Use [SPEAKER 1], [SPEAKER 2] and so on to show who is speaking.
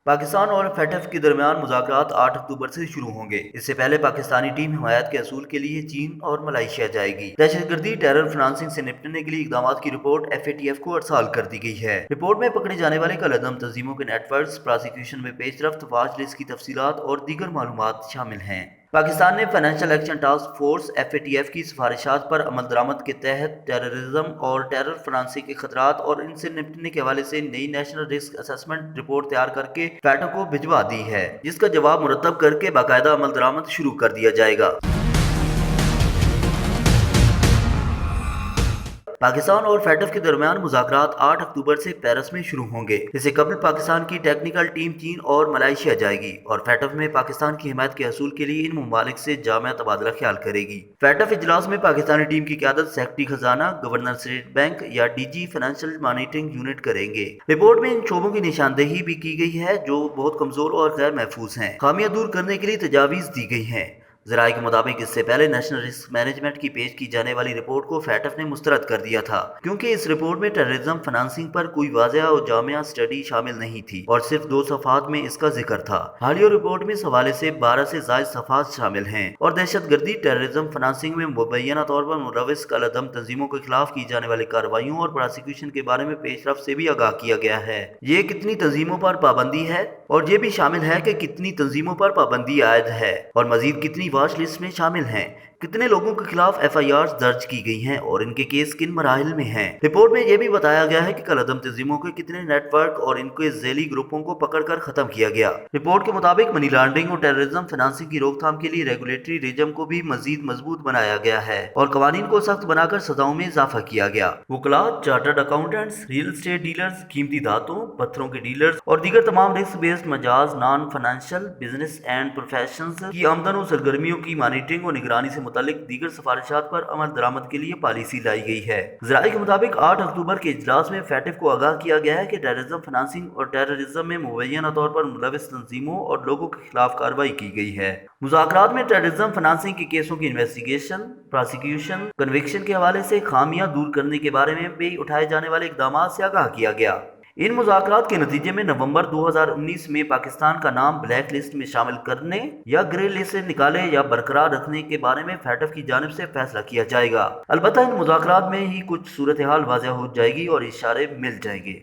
[SPEAKER 1] پاکستان اور فیٹف کے درمیان مذاکرات 8 اکتوبر سے شروع ہوں گے۔ اس سے پہلے پاکستانی ٹیم حمایت کے حصول کے لیے چین اور ملائیشیا جائے گی۔ دہشت گردی، ٹیرر فنانسنگ سے نپٹنے کے لیے اقدامات کی رپورٹ FATF کو ارسال کر دی گئی ہے۔ رپورٹ میں پکڑے جانے والے کالعدم تنظیموں کے نیٹ ورکس، پراسیکیوشن میں پیش رفت، واچ لسٹ کی تفصیلات اور دیگر معلومات شامل ہیں۔ پاکستان نے financial action task force FATF کی سفارشات پر عمل درآمد کے تحت ٹیررزم اور ٹیرر فنانسنگ کے خطرات اور ان سے نمٹنے کے حوالے سے نئی نیشنل رسک اسسمنٹ رپورٹ تیار کر کے فیٹو کو بھجوا دی ہے، جس کا جواب مرتب کر کے باقاعدہ عمل درآمد شروع کر دیا جائے گا۔ پاکستان اور فیٹف کے درمیان مذاکرات 8 اکتوبر سے پیرس میں شروع ہوں گے۔ اس سے قبل پاکستان کی ٹیکنیکل ٹیم چین اور ملائیشیا جائے گی اور فیٹف میں پاکستان کی حمایت کے حصول کے لیے ان ممالک سے جامع تبادلہ خیال کرے گی۔ فیٹف اجلاس میں پاکستانی ٹیم کی قیادت سیکرٹری خزانہ، گورنر اسٹیٹ بینک یا DG فائنینشل مانیٹرنگ یونٹ کریں گے۔ رپورٹ میں ان شعبوں کی نشاندہی بھی کی گئی ہے جو بہت کمزور اور غیر محفوظ ہیں۔ خامیاں دور کرنے کے لیے تجاویز دی گئی ہیں۔ ذرائع کے مطابق اس سے پہلے نیشنل رسک مینجمنٹ کی پیش کی جانے والی رپورٹ کو فیٹف نے مسترد کر دیا تھا، کیونکہ اس رپورٹ میں ٹیررزم فنانسنگ پر کوئی واضح اور جامع اسٹڈی شامل نہیں تھی اور صرف 2 صفحات میں اس کا ذکر تھا۔ حالیہ رپورٹ میں اس حوالے سے 12 سے زائد صفحات شامل ہیں اور دہشت گردی، ٹیررزم فنانسنگ میں مبینہ طور پر ملوث کالعدم تنظیموں کے خلاف کی جانے والی کارروائیوں اور پراسیکیوشن کے بارے میں پیش رفت سے بھی آگاہ کیا گیا ہے۔ یہ کتنی تنظیموں پر پابندی ہے اور یہ بھی شامل ہے کہ کتنی تنظیموں پر پابندی عائد ہے اور مزید کتنی واچ لسٹ میں شامل ہیں، کتنے لوگوں کے خلاف FIRs درج کی گئی ہیں اور ان کے کیس کن مراحل میں ہیں۔ رپورٹ میں یہ بھی بتایا گیا ہے کہ کالعدم تنظیموں کے کتنے نیٹ ورک اور ان کے ذیلی گروپوں کو پکڑ کر ختم کیا گیا۔ رپورٹ کے مطابق منی لانڈرنگ اور ٹیررزم فنانسنگ کی روک تھام کے لیے ریگولیٹری رجم کو بھی مزید مضبوط بنایا گیا ہے اور قوانین کو سخت بنا کر سزاؤں میں اضافہ کیا گیا۔ وکلاء، chartered accountants, real estate dealers, قیمتی دھاتوں، پتھروں کے ڈیلرز اور دیگر تمام رسک بیسڈ مجاز naan financial business and professions کی آمدن و سرگرمیوں کی مانیٹرنگ و نگرانی سے متعلق دیگر سفارشات پر عمل درآمد کے لیے پالیسی لائی گئی ہے۔ ذرائع کے مطابق 8 اکتوبر کے اجلاس میں فیٹف کو آگاہ کیا گیا ہے کہ ٹیررزم فنانسنگ اور ٹیررزم میں مبینہ طور پر ملوث تنظیموں اور لوگوں کے خلاف کارروائی کی گئی ہے۔ مذاکرات میں ٹیررزم فنانسنگ کے کیسوں کی انویسٹیگیشن، پراسیکیوشن، کنوکشن کے حوالے سے خامیاں دور کرنے کے بارے میں بھی اٹھائے جانے والے اقدامات سے آگاہ کیا گیا۔ ان مذاکرات کے نتیجے میں نومبر 2019 میں پاکستان کا نام بلیک لسٹ میں شامل کرنے یا گرے لسٹ سے نکالے یا برقرار رکھنے کے بارے میں فیٹف کی جانب سے فیصلہ کیا جائے گا۔ البتہ ان مذاکرات میں ہی کچھ صورتحال واضح ہو جائے گی اور اشارے مل جائیں گے۔